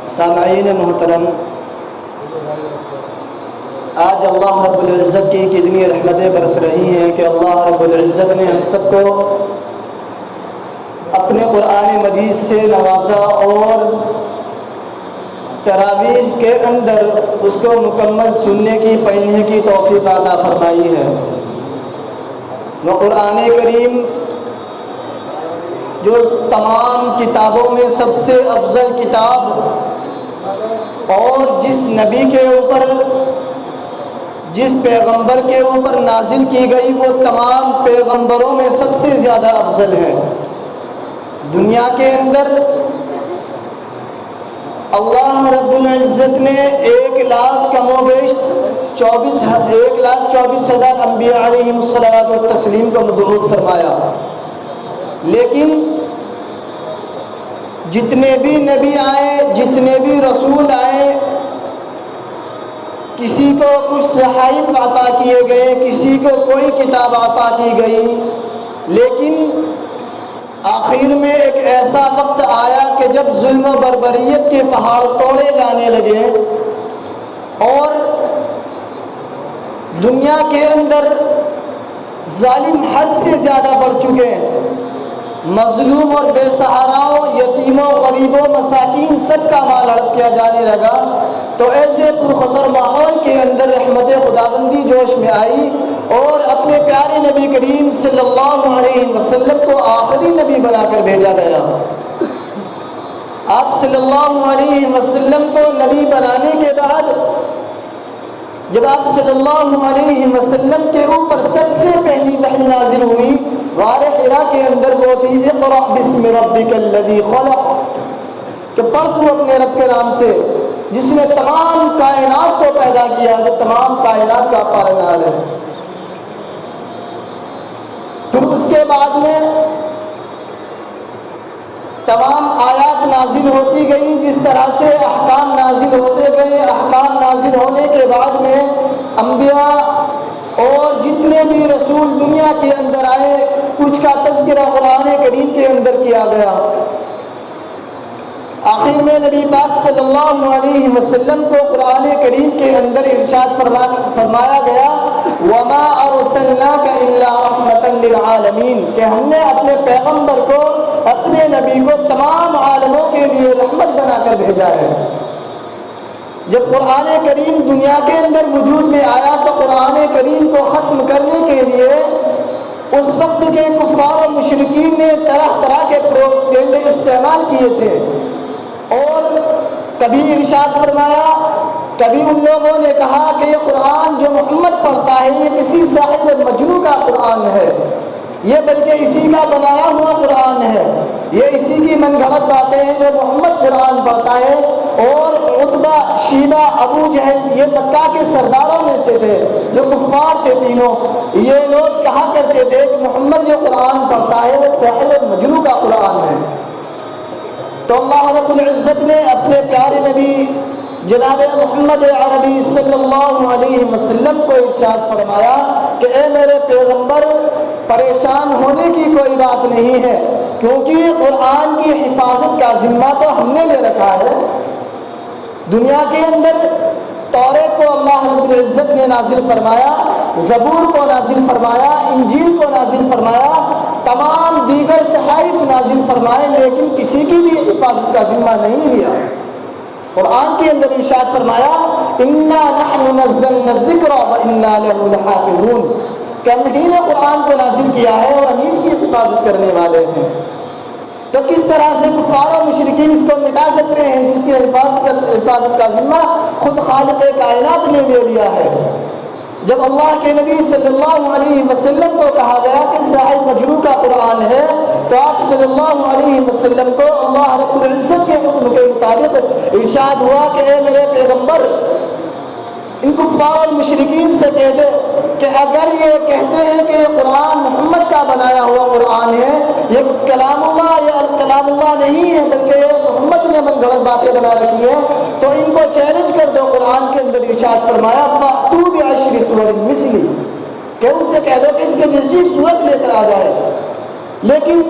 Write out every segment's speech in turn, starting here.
سامعین محترم، آج اللہ رب العزت کی کتنی رحمتیں برس رہی ہیں کہ اللہ رب العزت نے ہم سب کو اپنے قرآن مجید سے نوازا اور تراویح کے اندر اس کو مکمل سننے کی پڑھنے کی توفیق عطا فرمائی ہے۔ وہ قرآن کریم جو تمام کتابوں میں سب سے افضل کتاب اور جس نبی کے اوپر، جس پیغمبر کے اوپر نازل کی گئی، وہ تمام پیغمبروں میں سب سے زیادہ افضل ہے۔ دنیا کے اندر اللہ رب العزت نے 1,00,000 کم و بیش 1,24,000 انبیاء علیہم الصلوۃ والتسلیم کو مبعوث فرمایا، لیکن جتنے بھی نبی آئے، جتنے بھی رسول آئے، کسی کو کچھ صحائف عطا کیے گئے، کسی کو کوئی کتاب عطا کی گئی، لیکن آخر میں ایک ایسا وقت آیا کہ جب ظلم و بربریت کے پہاڑ توڑے جانے لگے اور دنیا کے اندر ظالم حد سے زیادہ بڑھ چکے ہیں، مظلوم اور بے سہاراؤں، یتیموں، غریبوں، مساکین سب کا مال ہڑپ کیا جانے لگا، تو ایسے پرخطر ماحول کے اندر رحمت خداوندی جوش میں آئی اور اپنے پیارے نبی کریم صلی اللہ علیہ وسلم کو آخری نبی بنا کر بھیجا گیا۔ آپ صلی اللہ علیہ وسلم کو نبی بنانے کے بعد جب آپ صلی اللہ علیہ وسلم کے اوپر سب سے پہلی وحی نازل ہوئی غار حرا کے اندر، وہ تھی اقرأ بسم ربک الذی خلق، کہ پڑھ تو اپنے رب کے نام سے جس نے تمام کائنات کو پیدا کیا، جو تمام کائنات کا پالنہار ہے۔ پھر اس کے بعد میں تمام آیات نازل ہوتی گئی، جس طرح سے احکام نازل ہوتے گئے۔ احکام نازل ہونے کے بعد میں انبیاء اور جتنے بھی رسول دنیا کے اندر آئے، کچھ کا تذکرہ قرآن کریم کے اندر کیا گیا۔ آخر میں نبی پاک صلی اللہ علیہ وسلم کو قرآن کریم کے اندر ارشاد فرمایا گیا وَمَا أَرْسَلْنَاكَ إِلَّا رَحْمَةً لِلْعَالَمِينَ، کہ ہم نے اپنے پیغمبر کو، اپنے نبی کو تمام عالموں کے لیے رحمت بنا کر بھیجا ہے۔ جب قرآن کریم دنیا کے اندر وجود میں آیا تو قرآن کریم کو ختم کرنے کے لیے اس وقت کے کفار و مشرکین نے طرح طرح کے پروپیگنڈے استعمال کیے تھے، اور کبھی ارشاد فرمایا، کبھی ان لوگوں نے کہا کہ یہ قرآن جو محمد پڑھتا ہے یہ کسی ساحر مجنون کا قرآن ہے، یہ بلکہ اسی کا بنایا ہوا قرآن ہے، یہ اسی کی من گھڑت باتیں ہیں جو محمد قرآن پڑھتا ہے۔ اور عتبہ، شیبہ، ابو جہل، یہ مکہ کے سرداروں میں سے تھے جو کفار تھے تینوں، یہ لوگ کہا کرتے تھے کہ محمد جو قرآن پڑھتا ہے وہ ساحر مجنون کا قرآن ہے۔ تو اللہ رب العزت نے اپنے پیارے نبی جناب محمد عربی صلی اللہ علیہ وسلم کو ارشاد فرمایا کہ اے میرے پیغمبر، پریشان ہونے کی کوئی بات نہیں ہے، کیونکہ قرآن کی حفاظت کا ذمہ تو ہم نے لے رکھا ہے۔ دنیا کے اندر توریت کو اللہ رب العزت نے نازل فرمایا، زبور کو نازل فرمایا، انجیل کو نازل فرمایا، تمام دیگر صحائف نازل فرمائے، لیکن کسی کی بھی حفاظت کا ذمہ نہیں لیا۔ قرآن کے اندر ارشاد فرمایا اِنَّا نَحْنُ نَزَّلْنَا الذِّكْرَ وَإِنَّا لَهُ لَحَافِظُونَ، کہ ہم ہی نے قرآن کو نازل کیا ہے اور ہم اس کی حفاظت کرنے والے ہیں۔ تو کس طرح سے کفار و مشرکین اس کو مٹا سکتے ہیں جس کی حفاظت کا ذمہ خود خالق کائنات نے لے لیا ہے؟ جب اللہ کے نبی صلی اللہ علیہ وسلم کو کہا گیا کہ ساحر مجنون کا قرآن ہے، تو آپ صلی اللہ علیہ وسلم کو اللہ رب العزت کے حکم کے مطابق ارشاد ہوا کہ اے میرے پیغمبر، ان کفار اور مشرکین سے کہہ دے کہ اگر یہ کہتے ہیں کہ یہ قرآن محمد کا بنایا ہوا قرآن ہے، یہ کلام اللہ یا کلام اللہ نہیں ہے بلکہ یہ محمد نے من گھڑت باتیں بنا رکھی ہیں، تو ان کو چیلنج کر دو۔ قرآن کے اندر ارشاد فرمایا فَأْتُوا بِعَشْرِ سُوَرٍ مِثْلِهِ، کہ ان سے کہہ دو کہ اس کے جیسی صورت لے کر آ جائے۔ لیکن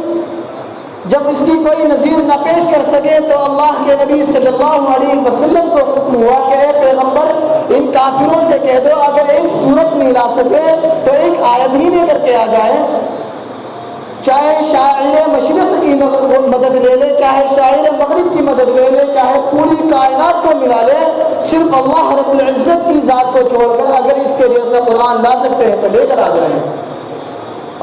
جب اس کی کوئی نظیر نہ پیش کر سکے تو اللہ کے نبی صلی اللہ علیہ وسلم کو حکم ہوا کہ اے پیغمبر ان کافروں سے کہہ دو اگر ایک صورت نہیں لا سکے تو ایک آیت ہی لے کر کے آ جائے، چاہے شاعر مشرق کی مدد لے لے، چاہے شاعر مغرب کی مدد لے لے، چاہے پوری کائنات کو ملا لے، صرف اللہ رب العزت کی ذات کو چھوڑ کر اگر اس کے جیسا قرآن لا سکتے ہیں تو لے کر آ جائیں۔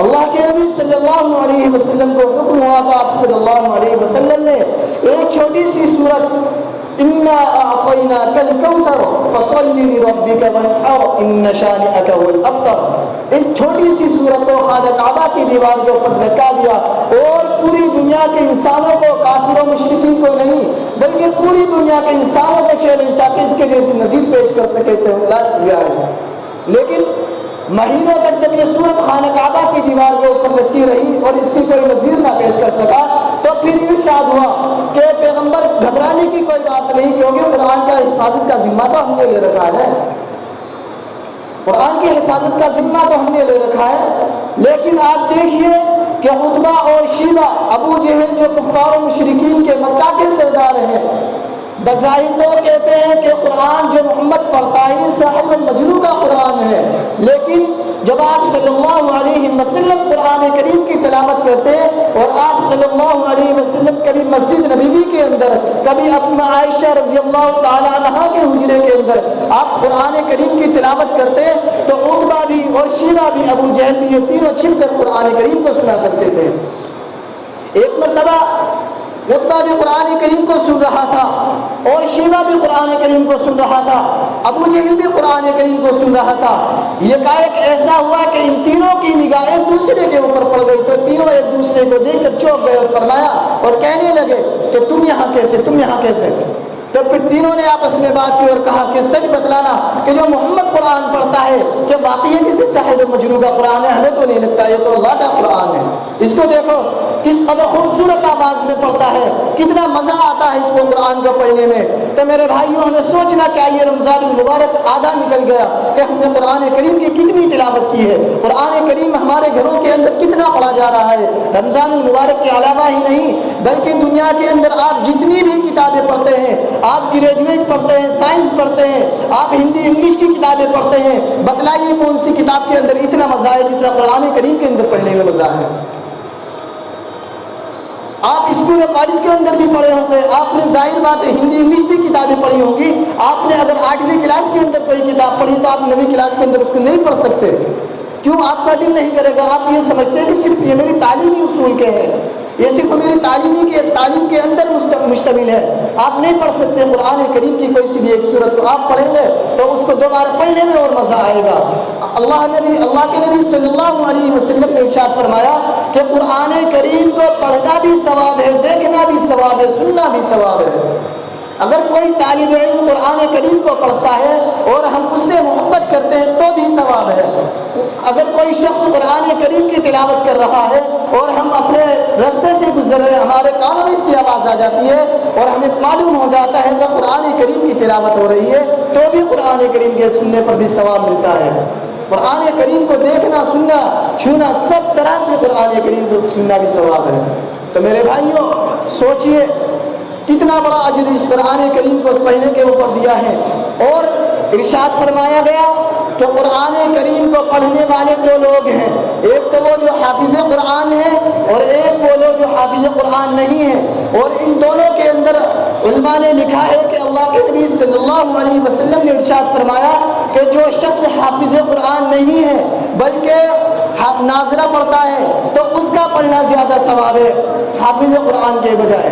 اللہ کے نبی صلی اللہ علیہ وسلم کو حکم ہوا تو آپ صلی اللہ علیہ وسلم نے ایک چھوٹی سی سورت انا اعطیناک الکوثر فصل لربک وانحر ان شانئک هو الابتر، اس چھوٹی سی سورت کو خانہ کعبہ کی دیوار کے اوپر لٹکا دیا اور پوری دنیا کے انسانوں کو، کافروں مشرکین کو نہیں بلکہ پوری دنیا کے انسانوں کو چیلنج تاکہ اس کے جیسی نظیر پیش کر سکے تو دیا ہے۔ لیکن مہینوں تک جب یہ سورت خانہ کعبہ کی دیوار کے اوپر لٹکی رہی اور اس کی کوئی نظیر نہ پیش کر سکا تو پھر ارشاد ہوا کہ پیغمبر گھبرانے کی کوئی بات نہیں، کیونکہ قرآن کا حفاظت کا ذمہ تو ہم نے لے رکھا ہے، قرآن کی حفاظت کا ذمہ تو ہم نے لے رکھا ہے۔ لیکن آپ دیکھیے کہ عتبہ اور شیبہ، ابو جہل جو کفار و مشرکین کے مکہ کے سردار ہیں، بظاہر تو کہتے ہیں کہ قرآن جو محمد پڑھتا ہے ساحر و مجنون کا قرآن ہے، لیکن جب آپ صلی اللہ علیہ وسلم قرآن کریم کی تلاوت کرتے ہیں اور آپ صلی اللہ علیہ وسلم کبھی مسجد نبوی کے اندر، کبھی اپنا عائشہ رضی اللہ تعالی عنہا کے حجرے کے اندر آپ قرآن کریم کی تلاوت کرتے ہیں تو عتبہ بھی اور شیبہ بھی، ابو جہل بھی، یہ تینوں چھپ کر قرآن کریم کو سنا کرتے تھے۔ ایک مرتبہ عتبہ بھی قرآن کریم کو سن رہا تھا اور شیبہ بھی قرآن کریم کو سن رہا تھا، ابو جہل بھی قرآن کریم کو سن رہا تھا۔ یہ ایک ایسا ہوا کہ ان تینوں کی نگاہ ایک دوسرے کے اوپر پڑ گئی تو تینوں ایک دوسرے کو دیکھ کر چونک گئے اور فرمایا اور کہنے لگے کہ تم یہاں کیسے، تم یہاں کیسے؟ تو پھر تینوں نے آپس میں بات کی اور کہا کہ سچ بتلانا کہ جو محمد قرآن پڑھتا ہے کہ واقعی یہ کسی ساحر مجنون کا قرآن ہے؟ ہمیں تو نہیں لگتا، یہ تو اللہ کا قرآن ہے۔ اس کو دیکھو کس قدر خوبصورت آواز میں پڑھتا ہے، کتنا مزہ آتا ہے اس کو قرآن کو پڑھنے میں۔ تو میرے بھائیوں ہمیں سوچنا چاہیے، رمضان المبارک آدھا نکل گیا کہ ہم نے قرآن کریم کی کتنی تلاوت کی ہے، قرآن کریم ہمارے گھروں کے اندر کتنا پڑھا جا رہا ہے۔ رمضان المبارک کے علاوہ ہی نہیں بلکہ دنیا کے اندر آپ جتنی بھی کتابیں پڑھتے ہیں، آپ گریجویٹ پڑھتے ہیں، سائنس پڑھتے ہیں، آپ ہندی انگلش کی کتابیں پڑھتے ہیں، بتلائیے کون سی کتاب کے اندر اتنا مزہ ہے جتنا قرآن کریم کے اندر پڑھنے میں مزہ ہے؟ آپ اسکول اور کالج کے اندر بھی پڑھے ہوں گے، آپ نے ظاہر بات ہے ہندی انگلش بھی کتابیں پڑھی ہوں گی، آپ نے اگر 8ویں کلاس کے اندر کوئی کتاب پڑھی تو آپ 9ویں کلاس کے اندر اس کو نہیں پڑھ سکتے، کیوں؟ آپ کا دل نہیں کرے گا، آپ یہ سمجھتے ہیں کہ صرف یہ میری تعلیمی اصول کے ہیں، یہ صرف میری تعلیم کے اندر مشتمل ہے، آپ نہیں پڑھ سکتے قرآن کریم کی کوئی سی بھی ایک سورت کو۔ آپ پڑھیں گے تو اس کو دوبارہ پڑھنے میں اور مزہ آئے گا۔ اللہ کے نبی صلی اللہ علیہ وسلم نے ارشاد فرمایا کہ قرآن کریم کو پڑھنا بھی ثواب ہے، دیکھنا بھی ثواب ہے، سننا بھی ثواب ہے۔ اگر کوئی طالب علم قرآن کریم کو پڑھتا ہے اور ہم اس سے محبت کرتے ہیں تو بھی ثواب ہے۔ اگر کوئی شخص قرآن کریم کی تلاوت کر رہا ہے اور ہم اپنے راستے سے گزر رہے ہیں، ہمارے کانوں میں اس کی آواز آ جاتی ہے اور ہمیں معلوم ہو جاتا ہے کہ قرآن کریم کی تلاوت ہو رہی ہے تو بھی قرآن کریم کے سننے پر بھی ثواب ملتا ہے۔ قرآن کریم کو دیکھنا، سننا، چھونا، سب طرح سے قرآن کریم کو سننا بھی ثواب ہے۔ تو میرے بھائیوں سوچئے کتنا بڑا اجر اس قرآن کریم کو پڑھنے کے اوپر دیا ہے۔ اور ارشاد فرمایا گیا کہ قرآن کریم کو پڑھنے والے دو لوگ ہیں، ایک تو وہ جو حافظ قرآن ہیں اور ایک وہ لوگ جو حافظ قرآن نہیں ہیں۔ اور ان دونوں کے اندر علماء نے لکھا ہے کہ اللہ کے نبی صلی اللہ علیہ وسلم نے ارشاد فرمایا کہ جو شخص حافظ قرآن نہیں ہے بلکہ ناظرہ پڑھتا ہے تو اس کا پڑھنا زیادہ ثواب ہے حافظ قرآن کے بجائے۔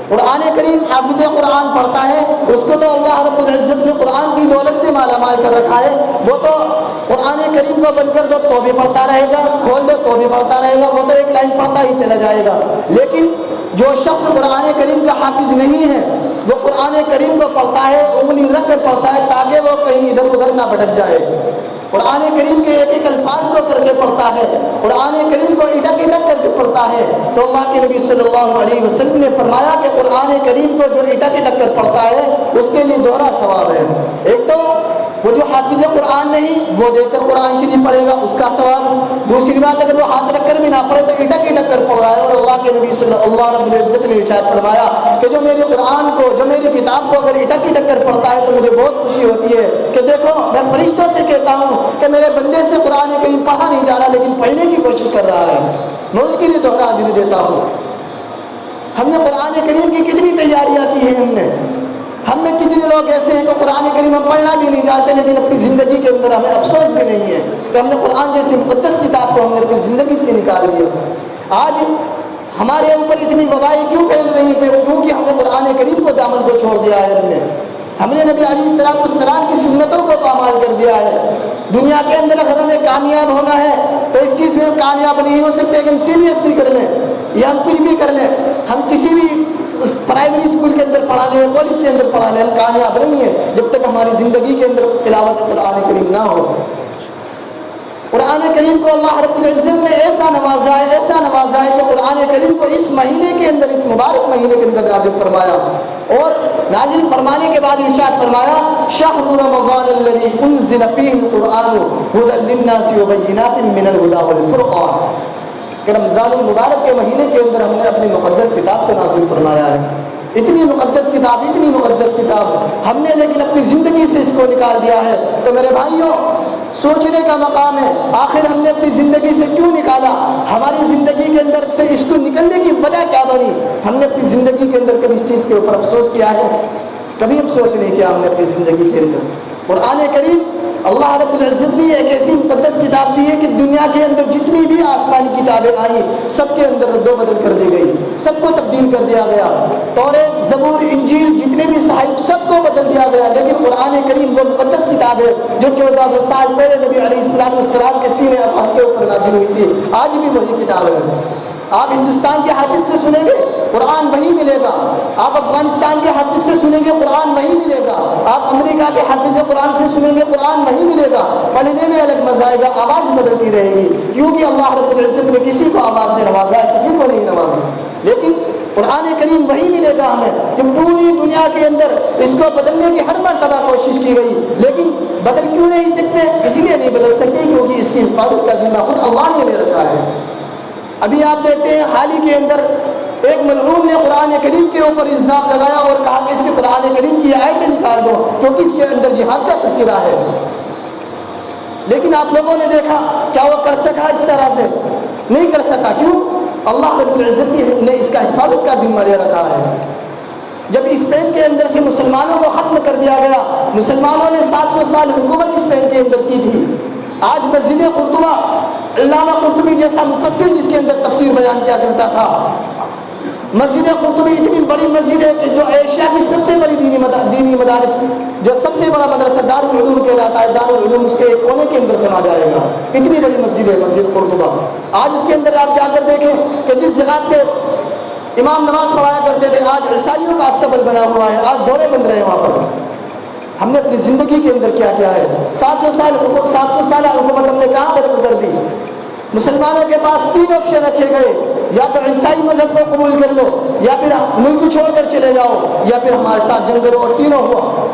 قرآن کریم حافظ قرآن پڑھتا ہے اس کو تو اللہ رب العزت نے قرآن کی دولت سے مالا مال کر رکھا ہے، وہ تو قرآن کریم کو بند کر دو تو بھی پڑھتا رہے گا، کھول دو تو بھی پڑھتا رہے گا، وہ تو ایک لائن پڑھتا ہی چلا جائے گا۔ لیکن جو شخص قرآن کریم کا حافظ نہیں ہے وہ قرآن کریم کو پڑھتا ہے، انگلی رکھ کر پڑھتا ہے تاکہ وہ کہیں ادھر ادھر نہ بھٹک جائے، قرآن کریم کے ایک ایک الفاظ کو کر کے پڑھتا ہے، قرآن کریم کو اٹک اٹک کر کے پڑھتا ہے۔ تو اللہ کے نبی صلی اللہ علیہ وسلم نے فرمایا کہ قرآن کریم کو جو اٹک اٹک کر پڑھتا ہے اس کے لیے دوہرا ثواب ہے۔ ایک تو وہ جو حافظ قرآن نہیں وہ دیکھ کر قرآن شریف پڑھے گا اس کا ثواب. دوسری بات اگر وہ ہاتھ رکھ کر بھی نہ پڑھے تو اٹک اٹک کر پڑھ رہا ہے. اور اللہ کے نبی صلی اللہ رب العزت نے ارشاد فرمایا کہ جو میرے قرآن کو جو میری کتاب کو اگر اٹک اٹک کر پڑھتا ہے تو مجھے بہت خوشی ہوتی ہے کہ دیکھو میں فرشتوں سے کہتا ہوں کہ میرے بندے سے قرآن کریم پڑھا نہیں جا رہا لیکن پڑھنے کی کوشش کر رہا ہے. میں اس کے لیے دوہرا اجر دیتا ہوں. ہم نے قرآن کریم کی کتنی تیاریاں کی ہیں. ہم میں کتنے لوگ ایسے ہیں کہ قرآن کریم ہم پڑھنا بھی نہیں چاہتے لیکن اپنی زندگی کے اندر ہمیں افسوس بھی نہیں ہے کہ ہم نے قرآن جیسی مقدس کتاب کو ہم نے اپنی زندگی سے نکال دیا. آج ہمارے اوپر اتنی وبائیں کیوں پھیل رہی ہیں؟ کیونکہ ہم نے قرآن کریم کو دامن کو چھوڑ دیا ہے. ہم نے نبی علیہ السلام کی سنتوں کو پامال کر دیا ہے. دنیا کے اندر اگر ہمیں کامیاب ہونا ہے تو اس چیز میں کامیاب نہیں ہو سکتے کہ ہم CBSE کر لیں یا ہم کچھ بھی کر لیں, ہم کسی بھی پرائمری اسکول کے اندر پڑھا لیں, کالج کے اندر پڑھا لیں, ہم کامیاب نہیں ہیں جب تک ہماری زندگی کے اندر تلاوت قرآن کریم نہ ہو. قرآن کریم کو اللہ رب العزت نے ایسا نوازا ہے کہ قرآن کریم کو اس مہینے کے اندر, اس مبارک مہینے کے اندر نازل فرمایا. اور نازل فرمانے کے بعد ارشاد فرمایا شہر رمضان الذی انزل فیہ القرآن ھدی للناس وبینات من الھدی والفرقان. کہ رمضان المبارک کے مہینے کے اندر ہم نے اپنی مقدس کتاب کو نازل فرمایا ہے. اتنی مقدس کتاب ہم نے لیکن اپنی زندگی سے اس کو نکال دیا ہے. تو میرے بھائیوں سوچنے کا مقام ہے آخر ہم نے اپنی زندگی سے کیوں نکالا, ہماری زندگی کے اندر سے اس کو نکلنے کی وجہ کیا بنی. ہم نے اپنی زندگی کے اندر کبھی اس چیز کے اوپر افسوس کیا ہے؟ کبھی افسوس نہیں کیا ہم نے اپنی زندگی کے اندر. قرآن کریم اللہ رب العزت نے ایک ایسی مقدس کتاب دی ہے کہ دنیا کے اندر جتنی بھی آسمانی کتابیں آئیں سب کے اندر رد و بدل کر دی گئی, سب کو تبدیل کر دیا گیا. توریت, زبور, انجیل جتنے بھی صحائف سب کو بدل دیا گیا. لیکن قرآن کریم وہ مقدس کتاب ہے جو 1400 سال پہلے نبی علیہ السلام کے سینے اطہر کے اوپر نازل ہوئی تھی. آج بھی وہی کتاب ہے. آپ ہندوستان کے حافظ سے سنیں گے قرآن وہی ملے گا, آپ افغانستان کے حافظ سے سنیں گے قرآن وہی ملے گا, آپ امریکہ کے حافظ قرآن سے سنیں گے قرآن وہی ملے گا. پڑھنے میں الگ مزہ آئے گا, آواز بدلتی رہے گی کیونکہ اللہ رب العزت نے کسی کو آواز سے نوازا ہے, کسی کو نہیں نوازا. لیکن قرآن کریم وہی ملے گا ہمیں کہ پوری دنیا کے اندر اس کو بدلنے کی ہر مرتبہ کوشش کی گئی لیکن بدل کیوں نہیں سکتے؟ اس لیے نہیں بدل سکتے کیونکہ اس کی حفاظت کا ذمہ خود اللہ نے لے رکھا ہے. ابھی آپ دیکھتے ہیں حال ہی کے اندر ایک ملعون نے قرآن کریم کے اوپر الزام لگایا اور کہا کہ اس کے قرآن کریم کی آیتیں نکال دو کیونکہ اس کے اندر جہاد کا تذکرہ ہے. لیکن آپ لوگوں نے دیکھا کیا وہ کر سکا؟ اس طرح سے نہیں کر سکا. کیوں؟ اللہ رب العزت نے اس کا حفاظت کا ذمہ لے رکھا ہے. جب اسپین کے اندر سے مسلمانوں کو ختم کر دیا گیا, مسلمانوں نے 700 سال حکومت اسپین کے اندر کی تھی. آج مسجد قرطبہ, علامہ قرطبی جیسا مفسر جس کے اندر تفسیر بیان کیا کرتا تھا, مسجد قرطبی اتنی بڑی مسجد ہے کہ جو ایشیا کی سب سے بڑی دینی مدارس, جو سب سے بڑا مدرسہ دارالعلوم کہلاتا ہے, دارالعلوم اس کے ایک کونے کے اندر سما جائے گا. اتنی بڑی مسجد ہے مسجد قرطبہ. آج اس کے اندر آپ جا کر دیکھیں کہ جس جگہ پہ امام نماز پڑھایا کرتے تھے آج عیسائیوں کا استقبال بنا ہوا ہے, آج گھوڑے بن رہے ہیں وہاں پر. ہم نے اپنی زندگی کے اندر کیا کیا ہے؟ 700 سال حکومت ہم نے کہاں درد کر دی. مسلمانوں کے پاس 3 آپشن رکھے گئے, یا تو عیسائی مذہب کو قبول کر لو, یا پھر ملک چھوڑ کر چلے جاؤ, یا پھر ہمارے ساتھ جنگ کرو. اور تینوں ہوا.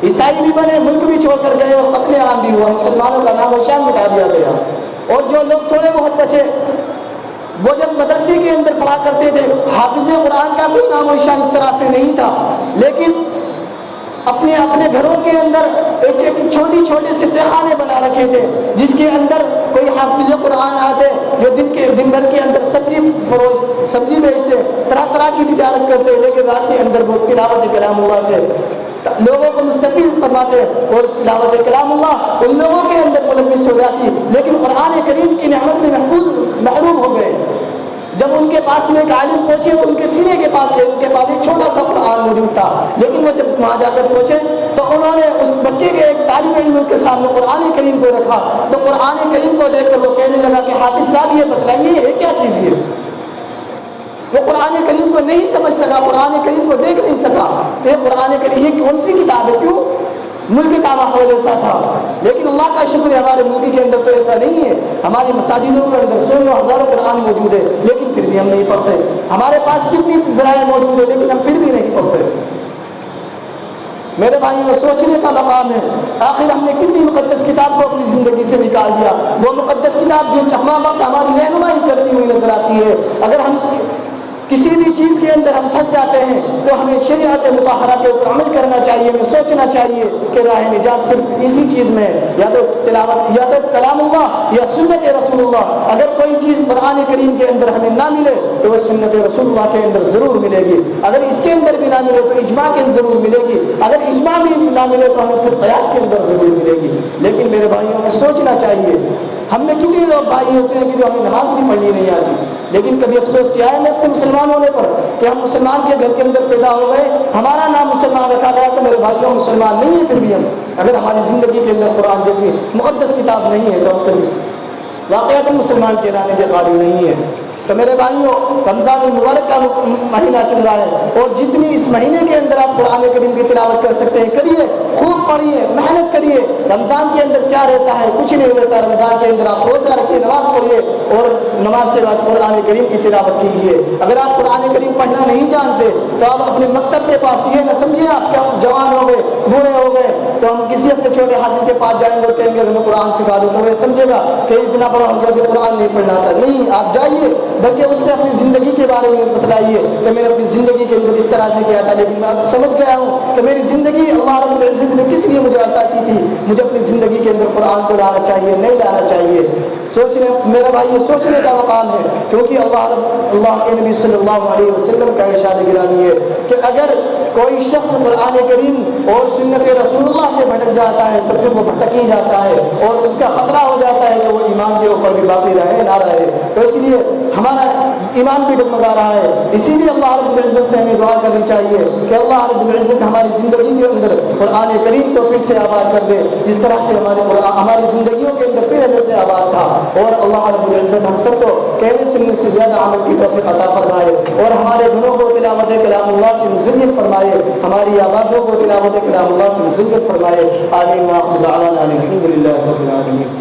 عیسائی بھی بنے, ملک بھی چھوڑ کر گئے, اور قتل عام بھی ہوا, مسلمانوں کا نام و شان مٹا دیا گیا. اور جو لوگ تھوڑے بہت بچے وہ جب مدرسے کے اندر پڑھا کرتے تھے, حافظ قرآن کا کوئی نام و شان اس طرح سے نہیں تھا, لیکن اپنے گھروں کے اندر ایک چھوٹے سے تہخانے بنا رکھے تھے جس کے اندر کوئی حافظ قرآن آتے جو دن بھر کے اندر سبزی بیچتے, طرح طرح کی تجارت کرتے, لیکن رات کے اندر وہ تلاوت کلام اللہ سے لوگوں کو مستفید فرماتے اور تلاوت کلام اللہ ان لوگوں کے اندر ملوث ہو جاتی. لیکن قرآن کریم کی نعمت سے محروم ہو گئے. جب ان کے پاس میں ایک عالم پہنچے اور ان کے سینے کے پاس ایک چھوٹا سا قرآن موجود تھا, لیکن وہ جب وہاں جا کر پہنچے تو انہوں نے اس بچے کے ایک طالب علم کے سامنے قرآن کریم کو رکھا, تو قرآن کریم کو دیکھ کر وہ کہنے لگا کہ حافظ صاحب یہ بتلائیے یہ کیا چیز ہے. وہ قرآن کریم کو نہیں سمجھ سکا, قرآن کریم کو دیکھ نہیں سکا. یہ قرآن کریم یہ کون سی کتاب ہے؟ کیوں؟ ملک کا ماحول ایسا تھا. لیکن اللہ کا شکر ہے ہمارے ملک کے اندر تو ایسا نہیں ہے. ہماری مساجدوں کے اندر سو ہزاروں قرآن موجود ہے, لیکن پھر بھی ہم نہیں پڑھتے. ہمارے پاس کتنی ذرائع موجود ہے لیکن ہم پھر بھی نہیں پڑھتے. میرے بھائیوں سوچنے کا مقام ہے، آخر ہم نے کتنی مقدس کتاب کو اپنی زندگی سے نکال دیا، وہ مقدس کتاب جو ہمارا وقت ہماری رہنمائی کرتی ہوئی نظر آتی ہے۔ اگر ہم کسی بھی چیز کے اندر ہم پھنس جاتے ہیں تو ہمیں شریعت مطہرہ کے اوپر عمل کرنا چاہیے، ہمیں سوچنا چاہیے کہ راہ نجات صرف اسی چیز میں ہے، یا تو تلاوت، یا تو کلام اللہ، یا سنت رسول اللہ۔ اگر کوئی چیز قرآن کریم کے اندر ہمیں نہ ملے تو وہ سنت رسول اللہ کے اندر ضرور ملے گی، اگر اس کے اندر بھی نہ ملے تو اجماع کے اندر ضرور ملے گی، اگر اجماع بھی نہ ملے تو ہمیں پھر قیاس کے اندر ضرور ملے گی۔ لیکن میرے بھائیوں ہمیں سوچنا چاہیے، ہم میں کتنے لوگ بھائی ایسے ہیں کہ جو ہمیں نماز بھی پڑھنی نہیں آتی، لیکن کبھی افسوس کیا ہے ہمیں اپنے مسلمان ہونے پر کہ ہم مسلمان کے گھر کے اندر پیدا ہو گئے، ہمارا نام مسلمان رکھا گیا، تو میرے بھائیوں مسلمان نہیں ہیں پھر بھی ہم، اگر ہماری زندگی کے اندر قرآن جیسی مقدس کتاب نہیں ہے تو ہم پھر واقعات مسلمان کہلانے کے قابل نہیں ہے۔ تو میرے بھائیوں رمضان المبارک کا مہینہ چل رہا ہے، اور جتنی اس مہینے کے اندر آپ قرآن کریم کی تلاوت کر سکتے ہیں کریے، خوب پڑھیے، محنت کریے۔ رمضان کے اندر کیا رہتا ہے؟ کچھ نہیں رہتا۔ رمضان کے اندر آپ روزہ رکھیے، نماز پڑھیے، اور نماز کے بعد قرآن کریم کی تلاوت کیجیے۔ اگر آپ قرآن کریم پڑھنا نہیں جانتے تو آپ اپنے مکتب کے پاس یہ نہ سمجھیں آپ کہ ہم جوان ہو گئے، بوڑھے ہو گئے تو ہم کسی اپنے چھوٹے حافظ کے پاس جائیں گے اور کہیں گے ہمیں قرآن سکھا دو، تو وہ سمجھے گا کہ اتنا بڑا ہو گیا کہ قرآن نہیں پڑھنا آتا۔ نہیں، آپ جائیے، بلکہ اس سے اپنی زندگی کے بارے میں بتلائیے کہ میں نے اپنی زندگی کے اندر اس طرح سے کیا تھا، لیکن میں اب سمجھ گیا ہوں کہ میری زندگی اللہ رب العزت نے کس لیے مجھے عطا کی تھی، مجھے اپنی زندگی کے اندر قرآن کو لانا چاہیے، نہیں لانا چاہیے۔ سوچنے، میرا بھائی یہ سوچنے کا مقام ہے، کیونکہ اللہ کے نبی صلی اللہ علیہ وسلم کا ارشاد گرامی ہے کہ اگر کوئی شخص قرآن کریم اور سنت رسول اللہ سے بھٹک جاتا ہے تو پھر وہ بھٹک ہی جاتا ہے، اور اس کا خطرہ ہو جاتا ہے کہ وہ ایمان کے اوپر بھی باقی رہے نہ رہے۔ تو اس لیے ہمارا ایمان بھی ڈگمگا رہا ہے، اسی لیے اللہ رب العزت سے ہمیں دعا کرنی چاہیے کہ اللہ رب العزت ہماری زندگی کے اندر قرآن کریم کو پھر سے آباد کر دے، جس طرح سے ہماری زندگیوں کے اندر پہلے سے آباد تھا، اور اللہ رب العزت ہم سب کو کہنے سننے سے زیادہ عمل کی توفیق عطا فرمائے، اور ہمارے گنوں کو تلاوت کلام اللہ سے مزین فرمائے، ہماری آوازوں کو تلاوت کلام اللہ سے مزین فرمائے۔ آمین۔ الحمد للہ رب العالمین۔